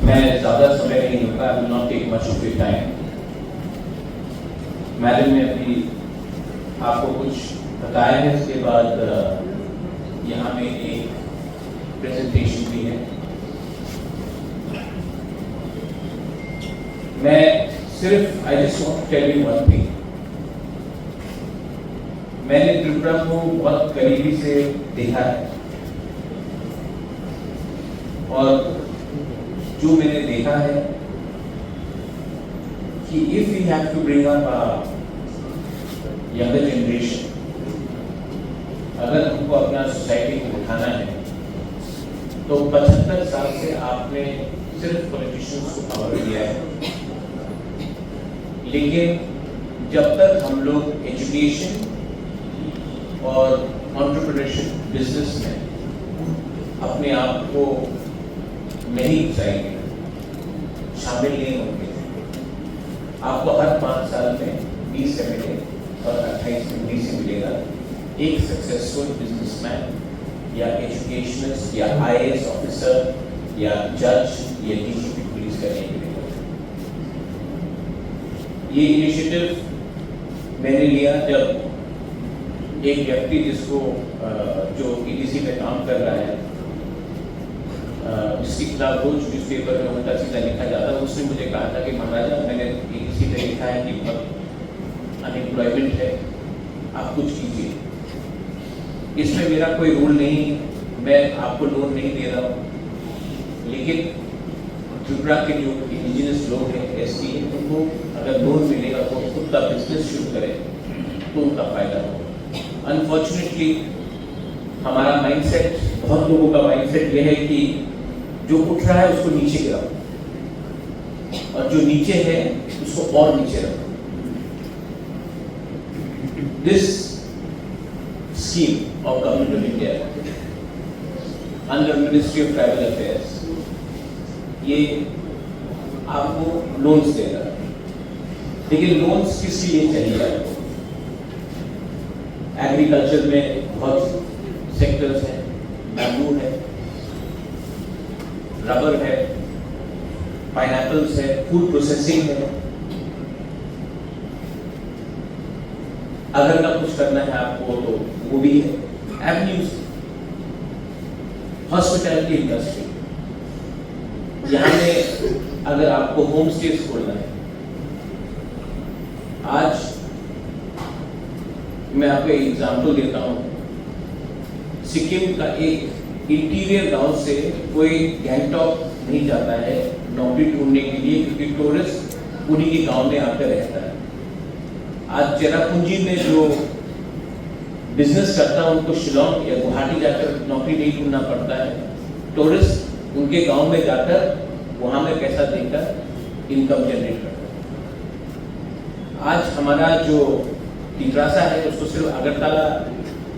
मैं ज़्यादा समय नहीं लूँगा, I will not take much of your time. Madam ने अभी आपको कुछ बताया है, उसके बाद यहाँ में एक प्रेजेंटेशन भी है। मैं सिर्फ I just want to tell you one thing. मैंने त्रिपुरा को बहुत करीबी से देखा है और जो मैंने देखा है कि if we have to bring up younger generation, अगर हमको अपना सोसाइटी को उठाना है तो 75 साल से आपने सिर्फ पॉलिटिशियंस को पावर दिया है, लेकिन जब तक हम लोग एजुकेशन और एंटरप्रेन्योरशिप बिजनेस में अपने आप को नहीं घुसाएंगे, शामिल नहीं होंगे, आपको हर 5 साल में 20 MLA और 28 MLA से मिलेगा एक सक्सेसफुल बिजनेसमैन या एजुकेशनिस्ट या IAS ऑफिसर या जज या DGP पुलिस का नहीं मिलेगा। ये इनिशिएटिव मैंने लिया जब एक व्यक्ति जिसको जो EDC में काम कर रहा है, जिसके खिलाफ रोज न्यूज़पेपर में उल्टा सीधा लिखा जाता है, उसने मुझे कहा था कि महाराजा मैंने EDC पे लिखा है कि बहुत अनएम्प्लॉयमेंट है, आप कुछ कीजिए। इसमें मेरा कोई रूल नहीं, मैं आपको लोन नहीं दे रहा हूँ, लेकिन त्रिपुरा के जो इंडिजिनस लोग हैं ST, उनको अगर लोन मिलेगा तो खुद का बिजनेस शुरू करें तो उनका फायदा होगा। अनफॉर्चुनेटली हमारा माइंडसेट, बहुत लोगों का माइंडसेट यह है कि जो उठ रहा है उसको नीचे गिराओ और जो नीचे है उसको और नीचे रखो। This scheme of government of India under ministry of tribal affairs, ये आपको लोन्स देगा, लेकिन लोन्स किस लिए चाहिए आपको? एग्रीकल्चर में बहुत सेक्टर्स हैं, बैम्बू है, रबर है, पाइनएप्पल्स है, फूड प्रोसेसिंग है। अगर का कुछ करना है आपको तो वो भी है, एवेन्यूज, हॉस्पिटैलिटी इंडस्ट्री, यहाँ में अगर आपको होम स्टेज खोलना है, आज मैं आपको एक एग्जाम्पल देता हूँ। सिक्किम का एक इंटीरियर गांव से कोई गैंगटॉक नहीं जाता है नौकरी ढूंढने के लिए, क्योंकि टूरिस्ट उन्हीं के गांव में आकर रहता है। आज चेरापूंजी में जो बिजनेस करता है उनको शिलोंग या गुवाहाटी जाकर नौकरी नहीं ढूंढना पड़ता है, टूरिस्ट उनके गांव में जाकर वहां में पैसा देकर इनकम जनरेट करता है। आज हमारा जो तित्रासा है उसको सिर्फ अगरतला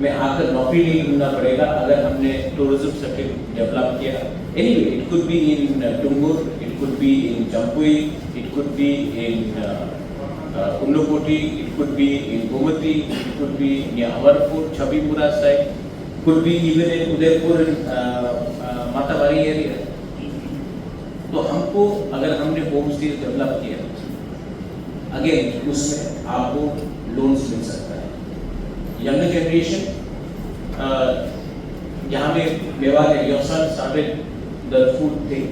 में आकर नौकरी नहीं ढूंढना पड़ेगा अगर हमने टूरिज्म सर्किट डेवलप किया। Anyway, it could be in Tungur, it could be in Jampui, it could be in Unakoti, it could be in Gomati, it could be in Amarpur, Chhabipura side, could be even in Udaipur, Matabari area. तो हमको अगर हमने होम स्टे डेवलप किया, again उसमें आपको loans मिल सकता है। Younger generation, यहाँ में मेवाड़ है, your son started the food thing.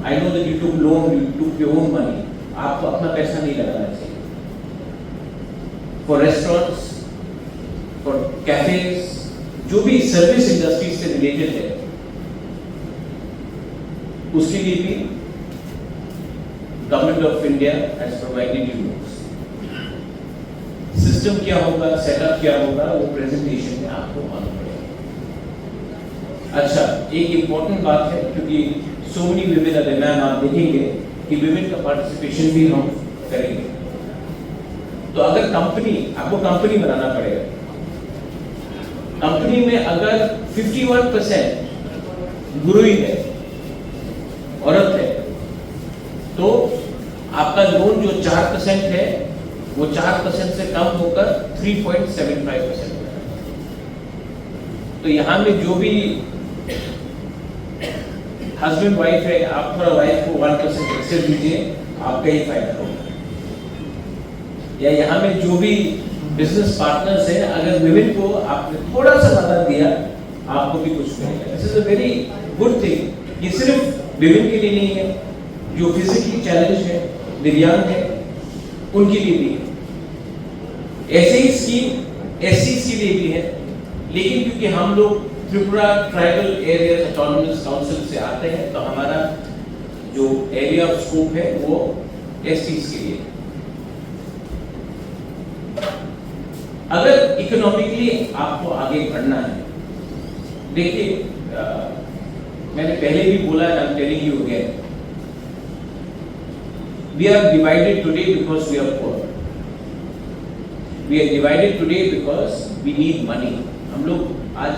I know that you took loan, you took your own money, आपको अपना पैसा नहीं लगाना चाहिए। फॉर रेस्टोरेंट्स, फॉर कैफेज, जो भी सर्विस इंडस्ट्री से रिलेटेड है, उसके लिए भी government of India has provided you loans. System क्या होगा, सेटअप क्या होगा, वो प्रेजेंटेशन में आपको मालूम पड़ेगा। अच्छा, एक इंपॉर्टेंट बात है, क्योंकि so many women are there, ma'am आप देखेंगे कि विमेन का पार्टिसिपेशन भी हम करेंगे। तो अगर कंपनी, आपको कंपनी बनाना पड़ेगा, कंपनी में अगर 51% गुरुई है, औरत है, तो आपका लोन जो 4% है वो 4% से कम होकर 3.75% है। तो यहाँ में जो भी हस्बैंड वाइफ है, आप थोड़ा वाइफ को 1% एक्स्ट्रा दीजिए, आपका ही फायदा होगा। या यहाँ में जो भी बिजनेस पार्टनर्स हैं, अगर विमेन को आपने थोड़ा सा ज्यादा दिया, आपको भी कुछ मिलेगा। This is a very good thing. ये सिर्फ विमेन के लिए नहीं है, जो फिजिकली चैलेंज है, दिव्यांग है, उनके लिए भी है। ऐसे ही स्कीम एससीज के लिए भी है, लेकिन क्योंकि हम लोग Tripura tribal area autonomous council से आते हैं, तो हमारा जो एरिया ऑफ स्कोप है वो एससीज के लिए। अगर इकोनॉमिकली आपको आगे बढ़ना है, देखिए मैंने पहले भी बोला, I am telling you again, we are divided today because we are poor. We are divided today because we need money. हम लोग आज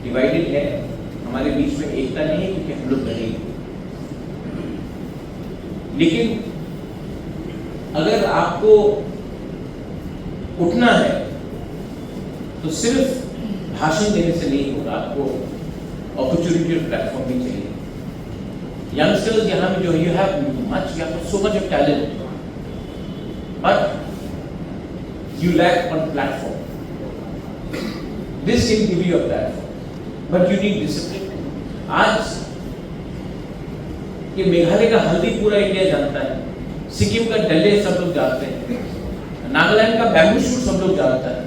डिवाइडेड है, हमारे बीच में एकता नहीं है क्योंकि हम लोग गरीब हैं। लेकिन अगर आपको उठना है तो सिर्फ भाषण देने से नहीं होगा, आपको अपॉर्चुनिटी और प्लेटफॉर्म भी चाहिए। यंगस्टर्स यहाँ में जो you have so much of talent, but you lack on platform. This can give you a platform, but you need discipline. आज ये मेघालय का हल्दी पूरा इंडिया जानता है, सिक्किम का डल्ले सब लोग जानते हैं, नागालैंड का बैम्बू शूट सब लोग जानता है,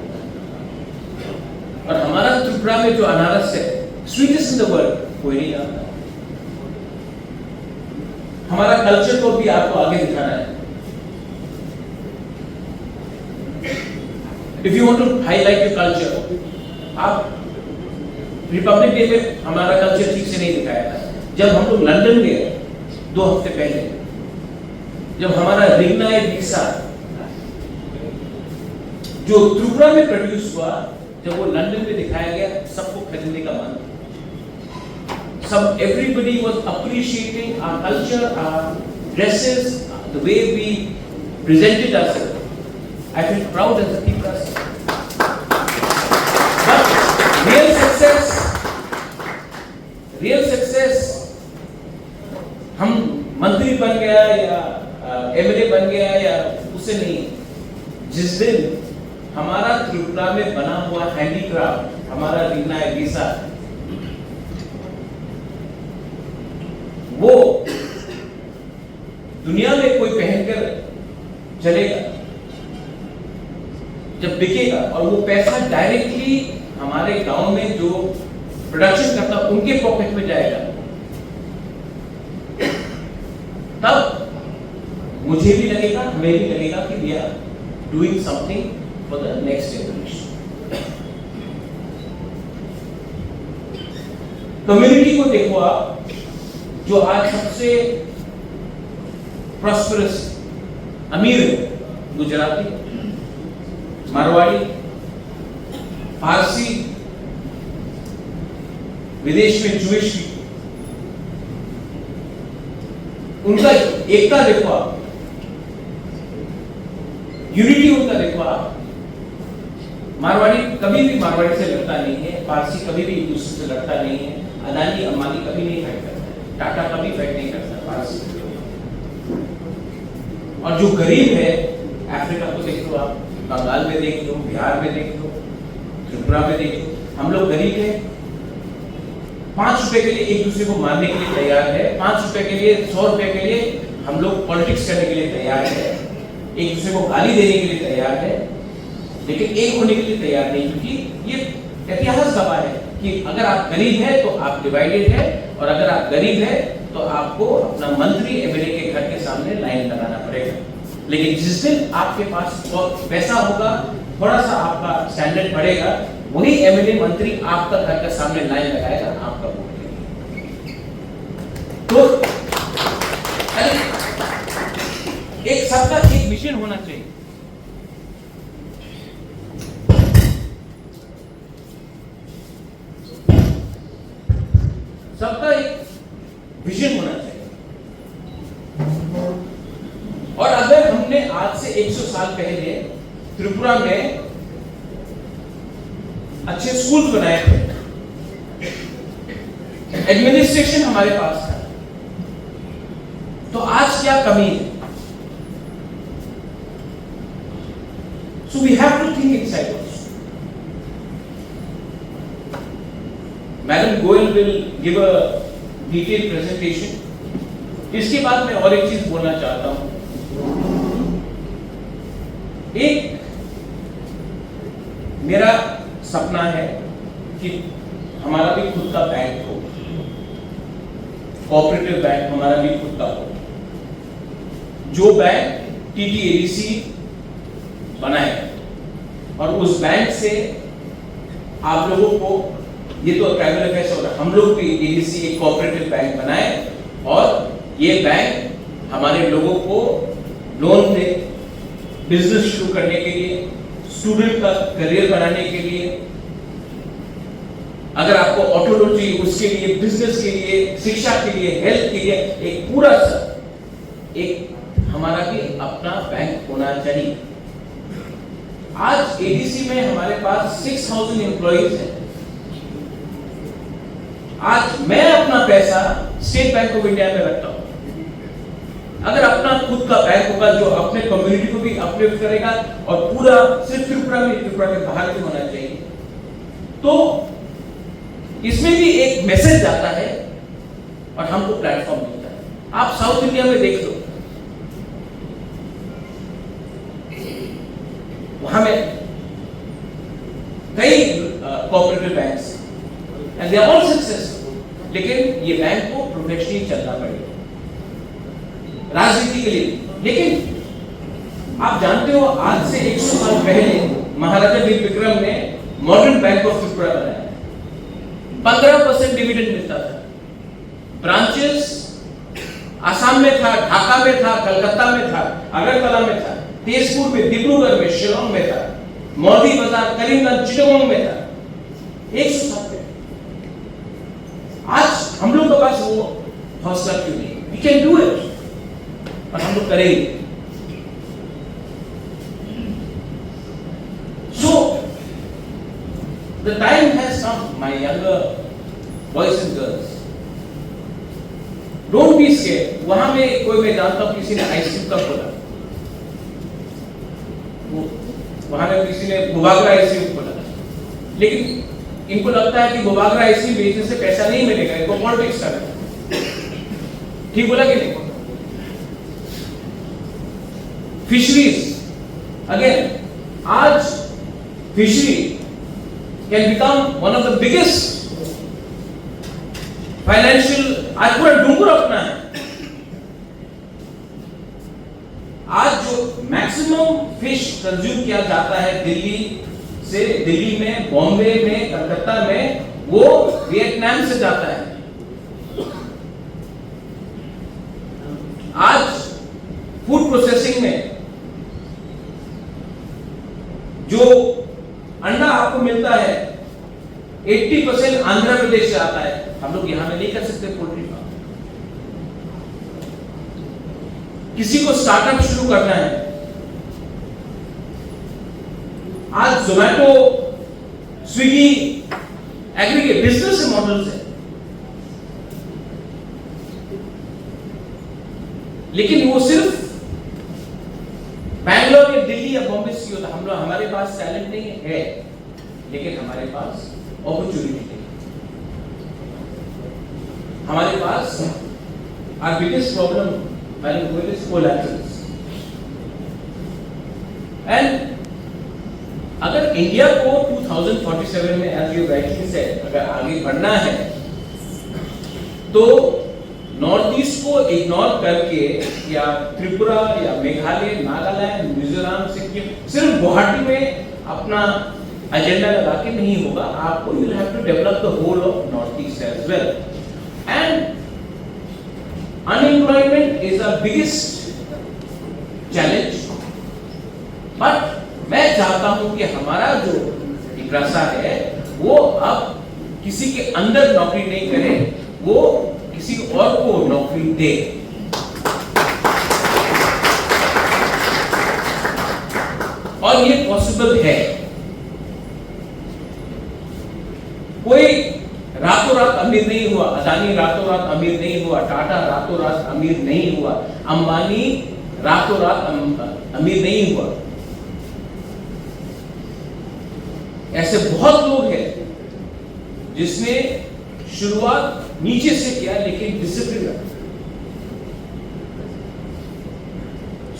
और हमारा त्रिपुरा में जो अनारस है, स्वीटेस्ट इन द वर्ल्ड, कोई नहीं जानता। हमारा कल्चर को भी आपको आगे दिखाना है। If you want to highlight your culture, आप रिपब्लिक डे में हमारा कल्चर ठीक से नहीं दिखाया था। जब हम लोग लंदन गए 2 हफ्ते पहले, जब हमारा रिंगना रिक्शा जो त्रिपुरा में प्रोड्यूस हुआ, जब वो लंदन में दिखाया गया, सबको खरीदने का मन, everybody was appreciating our culture, our dresses, the way we presented ourselves. I felt proud as a Tripura. But real success, हम मंत्री बन गया या एमएलए बन गया या उससे नहीं। जिस दिन हमारा त्रिपुरा में बना हुआ हैंडीक्राफ्ट, हमारा रिंगना रीसा, वो दुनिया में कोई पहनकर चलेगा, जब बिकेगा, और वो पैसा डायरेक्टली हमारे गांव में जो प्रोडक्शन करता उनके पॉकेट में जाएगा, तब मुझे भी लगेगा, हमें भी लगेगा कि we are doing something for the next generation. Community को देखो आप, जो आज सबसे प्रॉस्परस अमीर है, गुजराती, मारवाड़ी, फारसी, विदेश में ज्यूइश, उनका एकता देखो आप, यूनिटी उनका देखो आप। मारवाड़ी कभी भी मारवाड़ी से लड़ता नहीं है, फारसी कभी भी एक दूसरे से लड़ता नहीं है, अदानी अंबानी कभी नहीं फाइट करता, टाटा कभी फाइट नहीं करता फारसी। और जो गरीब है, अफ्रीका को देख लो आप, बंगाल में देख लो, बिहार में देख लो, त्रिपुरा में देख लो, हम लोग गरीब हैं, 5 रुपए के लिए एक दूसरे को मारने के लिए तैयार है, 5 रुपए के लिए, 100 रुपए के लिए हम लोग पॉलिटिक्स करने के लिए तैयार है, एक दूसरे को गाली देने के लिए तैयार है, लेकिन एक होने के लिए तैयार नहीं, क्योंकि ये इतिहास गवाह है कि अगर आप गरीब हैं तो आप डिवाइडेड है, और अगर आप गरीब हैं तो आपको अपना मंत्री एमएलए के घर के सामने लाइन लगाना पड़ेगा। लेकिन जिस दिन आपके पास पैसा होगा, थोड़ा सा आपका स्टैंडर्ड बढ़ेगा, वही एमएलए मंत्री आपका घर के सामने लाइन लगाएगा, आपका वोट देगा। तो एक सबका एक विजन होना चाहिए। सबका एक विजन होना चाहिए। और अगर हमने आज से 100 साल पहले त्रिपुरा में अच्छे स्कूल बनाए थे, एडमिनिस्ट्रेशन हमारे पास था, क्या कमी है? So we have to think inside also. Madam Goyal will give a detailed presentation. इसके बाद मैं और एक चीज बोलना चाहता हूं. एक मेरा सपना है कि हमारा भी खुद का बैंक हो, कोऑपरेटिव बैंक हमारा भी खुद का हो, जो बैंक TTADC बनाए और उस बैंक से आप लोगों को, ये तो ट्राइबल अफेयर्स हो रहा है, हम लोग भी ADC एक कोऑपरेटिव बैंक बनाए और ये बैंक हमारे लोगों को लोन दे, बिजनेस शुरू करने के लिए, स्टूडेंट का करियर बनाने के लिए, अगर आपको ऑटो लोन चाहिए उसके लिए, बिजनेस के लिए, शिक्षा के लिए, हेल्थ के लिए, एक पूरा एक हमारा भी अपना बैंक होना चाहिए. आज ADC में हमारे पास 6000 एम्प्लॉइज हैं. आज मैं अपना पैसा स्टेट बैंक ऑफ इंडिया में रखता हूं. अगर अपना खुद का बैंक होगा जो अपने कम्युनिटी को भी अपलिफ्ट करेगा और पूरा सिर्फ त्रिपुरा के बाहर भी होना चाहिए, तो इसमें भी एक मैसेज जाता है और हमको प्लेटफॉर्म मिलता है. आप साउथ इंडिया में देख लो, वहां में कई cooperative banks and they are all successful, लेकिन ये बैंक को प्रोफेशनली चलना पड़ेगा राजनीति के लिए. लेकिन आप जानते हो आज से 100 साल पहले महाराजा वीर विक्रम ने मॉडर्न बैंक ऑफ त्रिपुरा बनाया. 15% डिविडेंड मिलता था. ब्रांचेस आसाम में था, ढाका में था, कलकत्ता में था, अगरतला में था, तेजपुर में, डिब्रूगढ़ में, शिलोंग में था, मौदी बाजार, करीमगंज, चिटगांव में था. 100 साल पहले. आज हम लोग के पास वो हौसला क्यों नहीं? वी कैन डू इट और हम लोग करेंगे. So the time has come, my younger boys and girls. Don't be scared. वहां में कोई, मैं जानता हूं किसी ने आइसक्रीम का खोला, वहां में किसी ने गोवागरा आइसक्रीम खोला, लेकिन इनको लगता है कि गोवागरा आइसक्रीम बेचने से पैसा नहीं मिलेगा, इनको पॉलिटिक्स करना है. ठीक बोला कि नहीं? फिशरीज अगेन, आज fishery can become one of the biggest financial, आज पूरा डूंगर अपना है. आज जो मैक्सिमम फिश कंज्यूम किया जाता है दिल्ली में, बॉम्बे में, कलकत्ता में, वो वियतनाम से जाता है. आज फूड प्रोसेसिंग में जो अंडा आपको मिलता है 80% आंध्र प्रदेश से आता है. हम लोग यहां में नहीं कर सकते पोल्ट्री फार्म. किसी को स्टार्टअप शुरू करना है, आज Zomato, Swiggy, aggregate business models है, लेकिन वो सिर्फ बैंगलोर या दिल्ली या बॉम्बे से होता. हम लोग, हमारे पास टैलेंट नहीं है, लेकिन हमारे पास अपॉर्चुनिटी है. हमारे पास our biggest problem, Madam Goyal, is collaterals. And अगर इंडिया को 2047 में, as you rightly said, अगर आगे बढ़ना है, तो नॉर्थ ईस्ट को इग्नोर करके, या त्रिपुरा या मेघालय, नागालैंड, मिजोरम, सिक्किम, सिर्फ गुवाहाटी में अपना एजेंडा लगा के नहीं होगा. आपको you will have to develop the whole of north east as well. And unemployment is the biggest challenge. But मैं चाहता हूं कि हमारा जो इब्रासा है वो अब किसी के अंदर नौकरी नहीं करे, वो किसी और को नौकरी दे. और ये पॉसिबल है. कोई रात रातों रात अमीर नहीं हुआ, अदानी रातों रात अमीर नहीं हुआ, टाटा रातों रात अमीर नहीं हुआ, अंबानी रातों रात अमीर नहीं हुआ। ऐसे बहुत लोग हैं जिसने शुरुआत नीचे से किया लेकिन डिसिप्लिन रखा।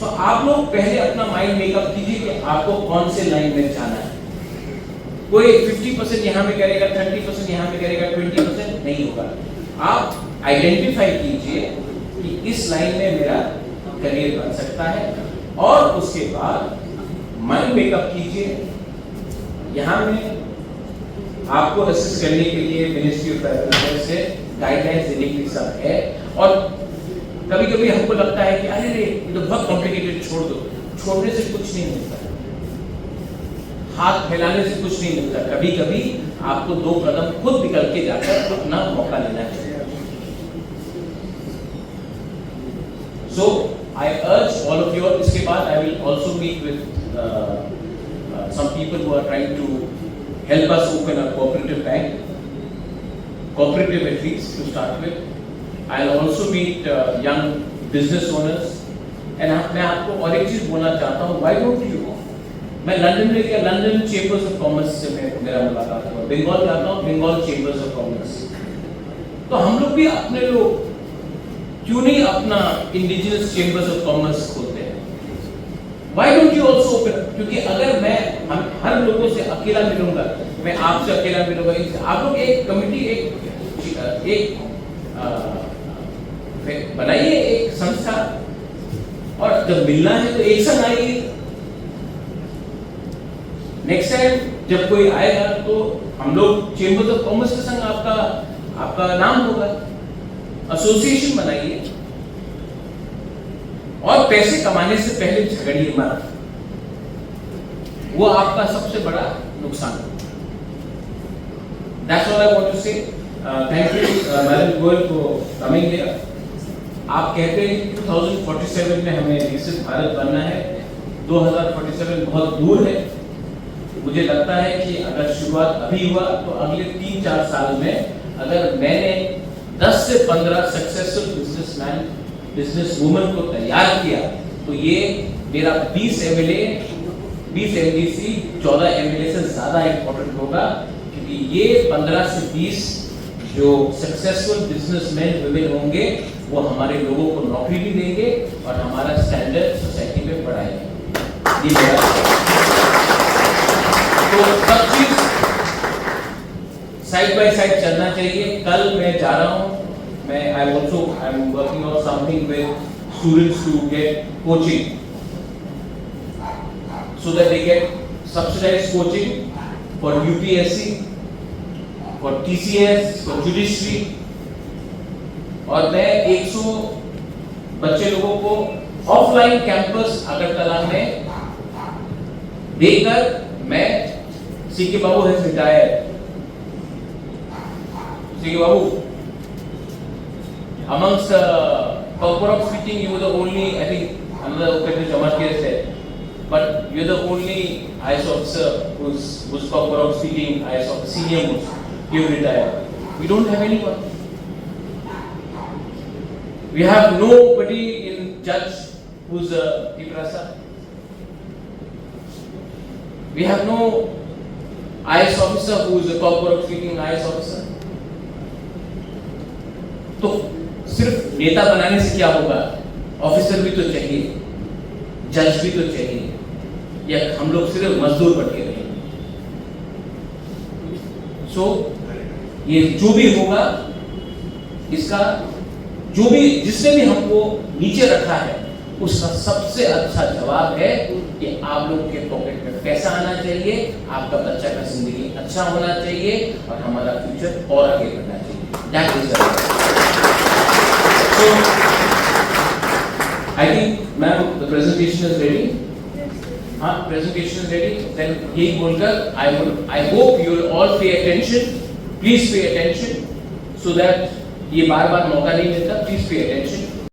तो आप लोग पहले अपना माइंड मेकअप कीजिए कि आपको कौन से लाइन में जाना है। कोई 50% यहां में करेगा, 30% यहां में करेगा, 20% नहीं होगा। आप आइडेंटिफाई कीजिए कि इस लाइन में मेरा करियर बन सकता है और उसके बाद माइंड मेकअप कीजिए। यहां में आपको असिस्ट करने के लिए मिनिस्ट्री ऑफ ट्राइबल अफेयर्स से गाइडलाइंस देने के लिए सब है। और कभी कभी हमको लगता है कि अरे रे ये तो बहुत कॉम्प्लिकेटेड, छोड़ दो। छोड़ने से कुछ नहीं मिलता, हाथ फैलाने से कुछ नहीं मिलता। कभी कभी आपको 2 कदम खुद निकल के जाकर अपना मौका लेना चाहिए। So I urge all of you, इसके बाद I will also meet with some people who are trying to help us open a cooperative bank, cooperative at least to start with. I'll also meet young business owners. And मैं आपको और एक चीज बोलना चाहता हूँ, why don't you? मैं London में गया, लंदन चेंबर्स ऑफ कॉमर्स से मेरा मुलाकात हुआ। बंगाल जाता हूँ, बंगाल चेंबर्स ऑफ कॉमर्स। तो हम लोग भी अपने लोग क्यों नहीं अपना इंडिजिनस चेंबर्स ऑफ कॉमर्स खोलते हैं? Why don't you also open? क्योंकि अगर मैं हर लोगों से अकेला मिलूंगा, मैं आपसे अकेला मिलूंगा, आप लोग एक कमिटी, एक बनाइए, एक संस्था, और जब मिलना है तो एक संग आइए। नेक्स्ट टाइम जब कोई आएगा तो हम लोग चेंबर्स ऑफ कॉमर्स के संग आपका नाम होगा, एसोसिएशन बनाइए। और पैसे कमाने से पहले झगड़िए मत, वो आपका सबसे बड़ा नुकसान है। That's all I want to say. Thank you, Madam Goel, for coming here. आप कहते हैं कि 2047 में हमें विकसित भारत बनना है। 2047 बहुत दूर है। मुझे लगता है कि अगर शुरुआत अभी हुआ तो अगले 3-4 साल में अगर मैंने 10 से 15 सक्सेसफुल बिजनेसमैन, बिजनेस वुमन को तैयार किया तो ये मेरा 20 एमएलए, 20 एमडीसी, 14 एमएलए से ज्यादा इंपॉर्टेंट होगा। क्योंकि ये 15 से 20 जो सक्सेसफुल बिजनेसमैन वुमेन होंगे वो हमारे लोगों को नौकरी भी देंगे और हमारा स्टैंडर्ड सोसाइटी में बढ़ाएंगे। ये मेरा तो सब चीज साइड बाय साइड चलना चाहिए। कल मैं जा रहा हूं, मैं I am working on something with students to get coaching so that they get subsidized coaching for UPSC, for TCS, for judiciary। और मैं 100 बच्चे लोगों को ऑफलाइन कैंपस अगरतला में देकर मैं CK Babu has retired. CK Babu, amongst corporate speaking you were the only, I think another Upesh Jamatkiar said, but you're the only IAS officer who's corporate speaking IAS officer, senior most, you retired. We don't have anyone. We have nobody in judge who's a Piprasa. We have no IAS officer who's a corporate speaking IAS officer. तो सिर्फ नेता बनाने से क्या होगा? Officer भी तो चाहिए, जज भी तो चाहिए, या हम लोग सिर्फ मजदूर बन के रहेंगे? सो ये जो भी होगा, इसका जो भी जिसने भी हमको नीचे रखा है उसका सबसे अच्छा जवाब है कि आप लोग के पॉकेट में पैसा आना चाहिए, आपका बच्चा का जिंदगी अच्छा होना चाहिए और हमारा फ्यूचर और आगे बढ़ना चाहिए। That is so I think ma'am the presentation is ready. हाँ, presentation is ready. Then यही बोलकर I hope you will all pay attention. Please pay attention so that ये बार-बार मौका नहीं मिलता. Please pay attention.